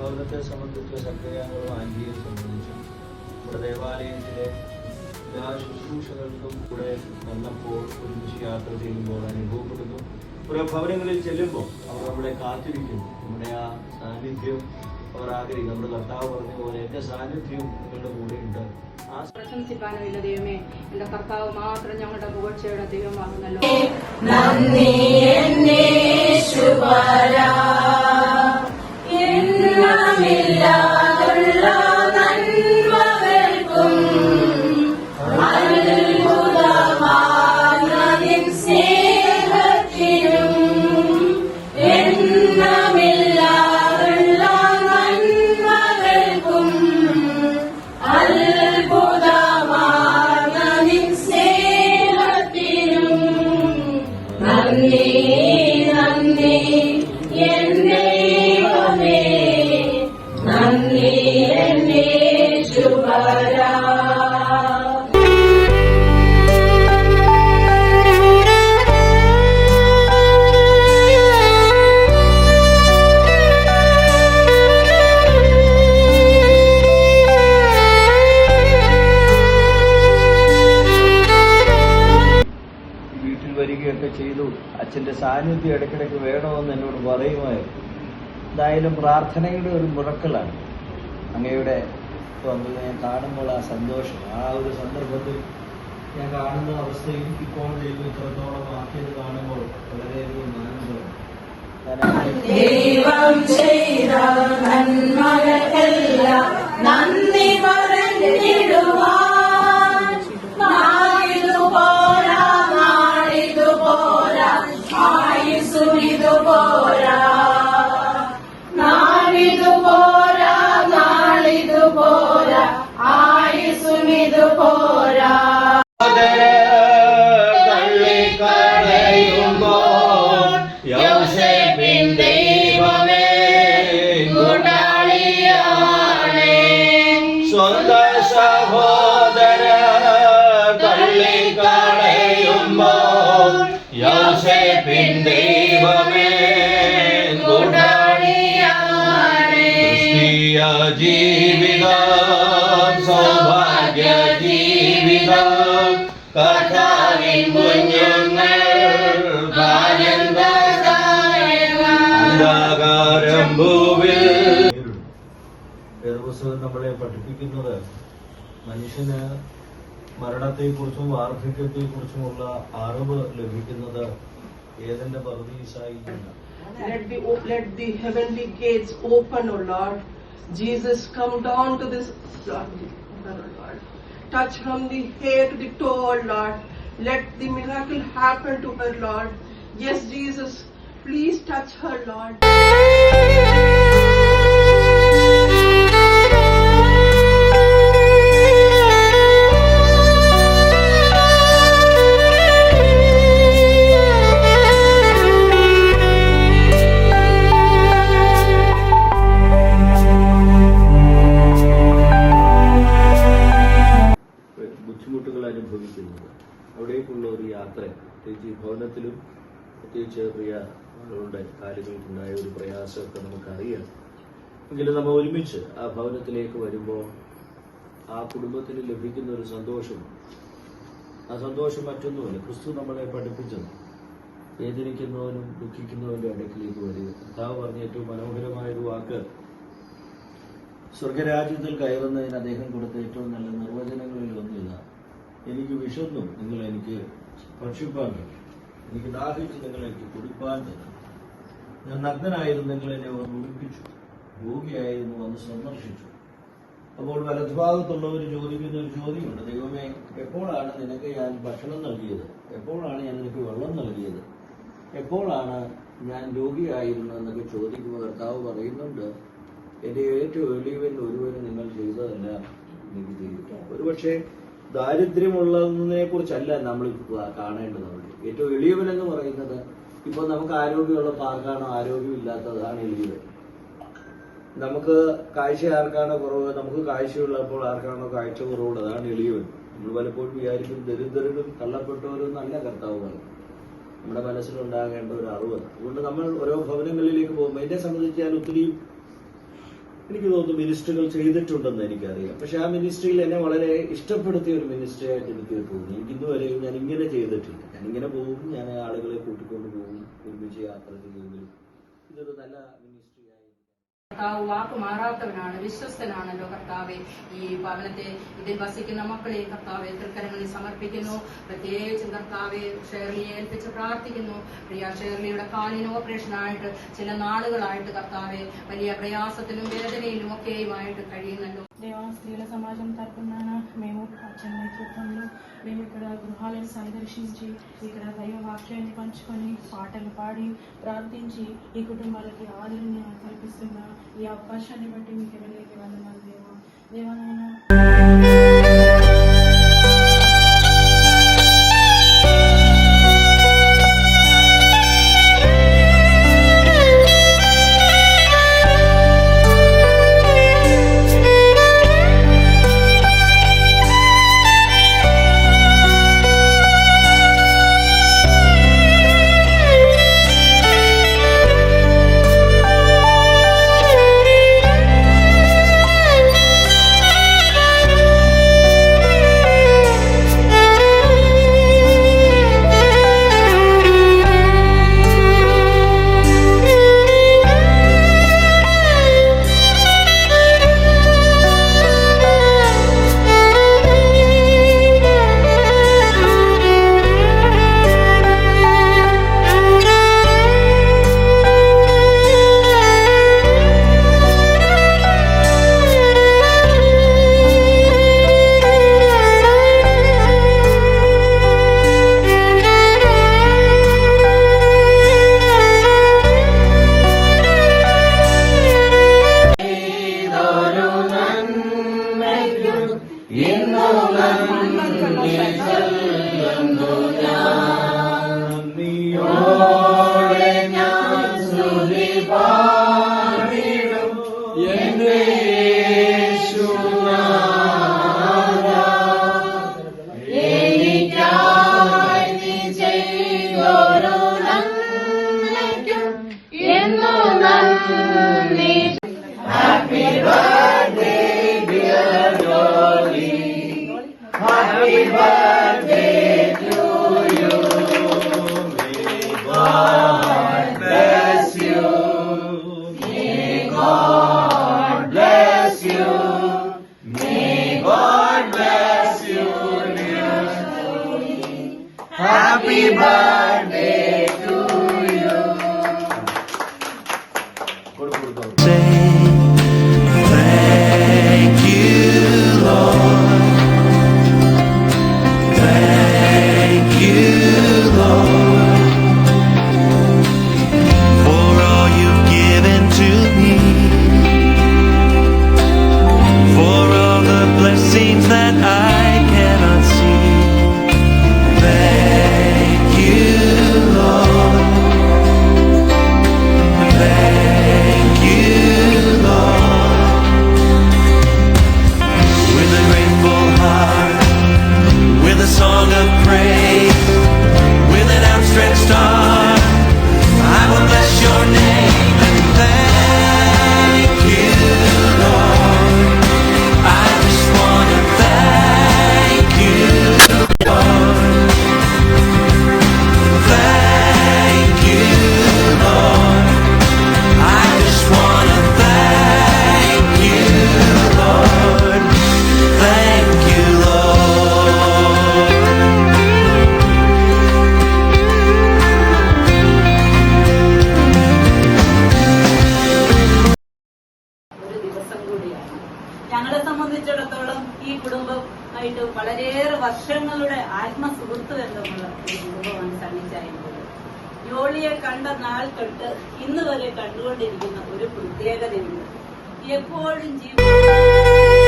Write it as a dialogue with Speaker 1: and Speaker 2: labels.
Speaker 1: ഭവനത്തെ സംബന്ധിച്ച് സക്രിയങ്ങളും ആൻറ്റിയെ സംബന്ധിച്ചും ഇവിടെ ദേവാലയത്തിലെ എല്ലാ ശുശ്രൂഷകൾക്കും കൂടെ വന്നപ്പോൾ ഒരുമിച്ച് യാത്ര ചെയ്യുമ്പോൾ അനുഭവപ്പെടുന്നു. ഓരോ ഭവനങ്ങളിൽ ചെല്ലുമ്പോൾ അവർ നമ്മളെ കാത്തിരിക്കുന്നു. നമ്മുടെ ആ സാന്നിധ്യം അവർ ആഗ്രഹിക്കും. നമ്മുടെ കർത്താവ് പറഞ്ഞ പോലെ എൻ്റെ സാന്നിധ്യം നിങ്ങളുടെ കൂടെ ഉണ്ട്.
Speaker 2: പ്രശംസിക്കാനുമില്ല ദൈവമേ, എന്റെ കർത്താവ് മാത്രം ഞങ്ങളുടെ പുകഴ്ചയുടെ ദൈവമാകുന്നല്ലോ.
Speaker 1: വരികയൊക്കെ ചെയ്തു. അച്ഛൻ്റെ സാന്നിധ്യം ഇടയ്ക്കിടയ്ക്ക് വേണമെന്ന് എന്നോട് പറയുമായിരുന്നു. എന്തായാലും പ്രാർത്ഥനയുടെ ഒരു മുറക്കലാണ്. അങ്ങയുടെ വന്നത് ഞാൻ കാണുമ്പോൾ ആ സന്തോഷം, ആ ഒരു സന്ദർഭത്തിൽ ഞാൻ കാണുന്ന അവസ്ഥയിൽ ഇപ്പോൾ ദൈവം ഇത്രത്തോളം ആക്കിയത് കാണുമ്പോൾ വളരെയധികം ആനന്ദമാണ്.
Speaker 3: ദൈവം ചെയ്ത നന്മകൾക്കെല്ലാം നന്ദി പറഞ്ഞിടുവാൻ
Speaker 1: സ്വന്തം സഹോദര തള്ളിക്കളയുമ്പോൾ യോസേഫിൻ ദൈവമേ ക്രിസ്തീയ ജീവിതം സൗഭാഗ്യ ജീവിതം കർത്താവിൻ കുഞ്ഞുങ്ങൾ അന്ധകാരം ഭൂവിൽ. വേദപുസ്തകം നമ്മളെ പഠിപ്പിക്കുന്നത് മനുഷ്യന് മരണത്തെക്കുറിച്ചും വാർദ്ധക്യത്തെക്കുറിച്ചുമുള്ള അറിവ് ലഭിക്കുന്നത് ഏതെന്റെ പർദീസായി.
Speaker 4: Let the heavenly gates open, O Lord. Jesus, come down to this Lord. Touch from the hair to the toe, O Lord. Let the miracle happen to her, Lord. Yes, Jesus, please touch her, Lord.
Speaker 1: ബുദ്ധിമുട്ടുകൾ അനുഭവിക്കുന്നത് അവിടേക്കുള്ള ഒരു യാത്ര, പ്രത്യേകിച്ച് ഈ ഭവനത്തിലും പ്രത്യേകിച്ച് പ്രിയകളുടെ കാര്യങ്ങൾക്കുണ്ടായ ഒരു പ്രയാസമൊക്കെ നമുക്കറിയാം. എങ്കിലും നമ്മൾ ഒരുമിച്ച് ആ ഭവനത്തിലേക്ക് വരുമ്പോൾ ആ കുടുംബത്തിന് ലഭിക്കുന്ന ഒരു സന്തോഷം, ആ സന്തോഷം മറ്റൊന്നുമല്ല. ക്രിസ്തു നമ്മളെ പഠിപ്പിച്ചത് വേദനിക്കുന്നവനും ദുഃഖിക്കുന്നവന്റെ അടുക്കിലേക്ക് വരിക. കർത്താവ് പറഞ്ഞ ഏറ്റവും മനോഹരമായൊരു വാക്ക്, സ്വർഗരാജ്യത്തിൽ കയറുന്നതിന് അദ്ദേഹം കൊടുത്ത ഏറ്റവും നല്ല നിർവചനങ്ങളിൽ ഒന്നില്ല. എനിക്ക് വിശന്നു, നിങ്ങൾ എനിക്ക് ഭക്ഷിപ്പാൻ തരും. എനിക്ക് ദാഹിച്ചു, നിങ്ങൾ എനിക്ക് കുടിപ്പാൻ തരും. ഞാൻ നഗ്നനായിരുന്നു, നിങ്ങൾ എന്നെ വന്ന് ഉടുപ്പിച്ചു. രോഗിയായിരുന്നു, വന്ന് സന്ദർശിച്ചു. അപ്പോൾ വലതുഭാഗത്തുള്ളവർ ചോദിക്കുന്ന ഒരു ചോദ്യമുണ്ട്, ദൈവമേ, എപ്പോഴാണ് നിനക്ക് ഞാൻ ഭക്ഷണം നൽകിയത്? എപ്പോഴാണ് ഞാൻ നിനക്ക് വെള്ളം നൽകിയത്? എപ്പോഴാണ് ഞാൻ രോഗിയായിരുന്നു എന്നൊക്കെ ചോദിക്കുമ്പോൾ കർത്താവ് പറയുന്നുണ്ട്, എന്റെ ഏറ്റവും എളിയവൻ ഒരുവനും നിങ്ങൾ ചെയ്തതല്ല എനിക്ക് ചെയ്തു. ഒരുപക്ഷെ ദാരിദ്ര്യമുള്ളതിനെ കുറിച്ചല്ല നമ്മൾ കാണേണ്ടത്. ഏറ്റവും എളിയവനെന്ന് പറയുന്നത് ഇപ്പൊ നമുക്ക് ആരോഗ്യമുള്ള ആർക്കാണോ ആരോഗ്യമില്ലാത്തതാണ് എളിയവൻ. നമുക്ക് കാഴ്ച ആർക്കാണോ കുറവ്, നമുക്ക് കാഴ്ചയുള്ളപ്പോൾ ആർക്കാണോ കാഴ്ച കുറവുള്ളത് അതാണ് എളിയവൻ. നമ്മൾ പലപ്പോഴും വിചാരിക്കും ദരിദ്രരും തള്ളപ്പെട്ടവരും നല്ല കർത്താവുമാണ് നമ്മുടെ മനസ്സിലുണ്ടാകേണ്ട ഒരു അറിവ്. അതുകൊണ്ട് നമ്മൾ ഓരോ ഭവനങ്ങളിലേക്ക് പോകുമ്പോൾ എന്നെ സംബന്ധിച്ച് ഞാൻ ഒത്തിരി എനിക്ക് തോന്നുന്നു മിനിസ്ട്രികൾ ചെയ്തിട്ടുണ്ടെന്ന് എനിക്കറിയാം. പക്ഷെ ആ മിനിസ്ട്രിയിൽ എന്നെ വളരെ ഇഷ്ടപ്പെടുത്തിയ ഒരു മിനിസ്ട്രി ആയിട്ട് എനിക്ക് തോന്നി. എനിക്ക് ഇന്നുവരെയും ഞാൻ ഇങ്ങനെ ചെയ്തിട്ടില്ല. ഞാൻ ഇങ്ങനെ പോകും, ഞാൻ ആളുകളെ കൂട്ടിക്കൊണ്ട് പോകും, ഒരുമിച്ച് യാത്ര ചെയ്യുമെങ്കിലും ഇതൊരു നല്ല മിനിസ്ട്രി ആയി.
Speaker 2: കർത്താവ് വാക്ക് മാറാത്തവനാണ്, വിശ്വസ്തനാണല്ലോ കർത്താവെ. ഈ ഭവനത്തെ ഇതിൽ വസിക്കുന്ന മക്കളെ കർത്താവെ തൃക്കരങ്ങളിൽ സമർപ്പിക്കുന്നു. പ്രത്യേകിച്ചും കർത്താവെ ഷേർലിയെ ഏൽപ്പിച്ച് പ്രാർത്ഥിക്കുന്നു. പ്രിയ ഷേർലിയുടെ കാലിന് ഓപ്പറേഷനായിട്ട് చిన్న నాളുകളായിട്ട് కర్తావే വലിയ ప్రయాసത്തിലും వేదనയിലും ఒకేయుమాയിട്ട് കഴിയുന്നല്ലോ.
Speaker 5: దేవా స్త్రీల సమాజం తరపున మేము అచ్చని నేతృత్వంలో మేము ఇక్కడ గృహాలను సందర్శించి ఇక్కడ దైవ వాక్యాన్ని పంచుకొని పాటలు పాడి ప్రార్థించి ఈ కుటుంబాలకి ఆదరణ కల్పిస్తున్న ఈ అవకాశాన్ని బట్టి మీకు ఎవరికి వందనాలు దేవా. దేవాలైనా
Speaker 3: Happy birthday to you. Thank you, Lord. Thank you, Lord, for all you've given to me, for all the blessings that I cannot see. Thank you, Lord. Thank you, Lord. With a grateful heart, with a song of praise, with an outstretched arm, I will bless your name and thank you, Lord. I just want to thank you, Lord. Thank you, Lord. I just want to thank you, Lord. Thank you, Lord.
Speaker 6: ഒരു ദിവസം കൂടിയാണ്. ഞങ്ങളെ സംബന്ധിച്ചിടത്തോളം ഈ കുടുംബമായിട്ട് വളരെയേറെ വർഷങ്ങളുടെ ആത്മസുഹൃത്ത് ബന്ധമുള്ള ഒരു കുടുംബമാണ് സണ്ണിച്ചായുള്ളത്. ജോളിയെ കണ്ട നാൾ തൊട്ട് ഇന്ന് വരെ കണ്ടുകൊണ്ടിരിക്കുന്ന ഒരു പ്രത്യേകതയുണ്ട്. എപ്പോഴും ജീവിതം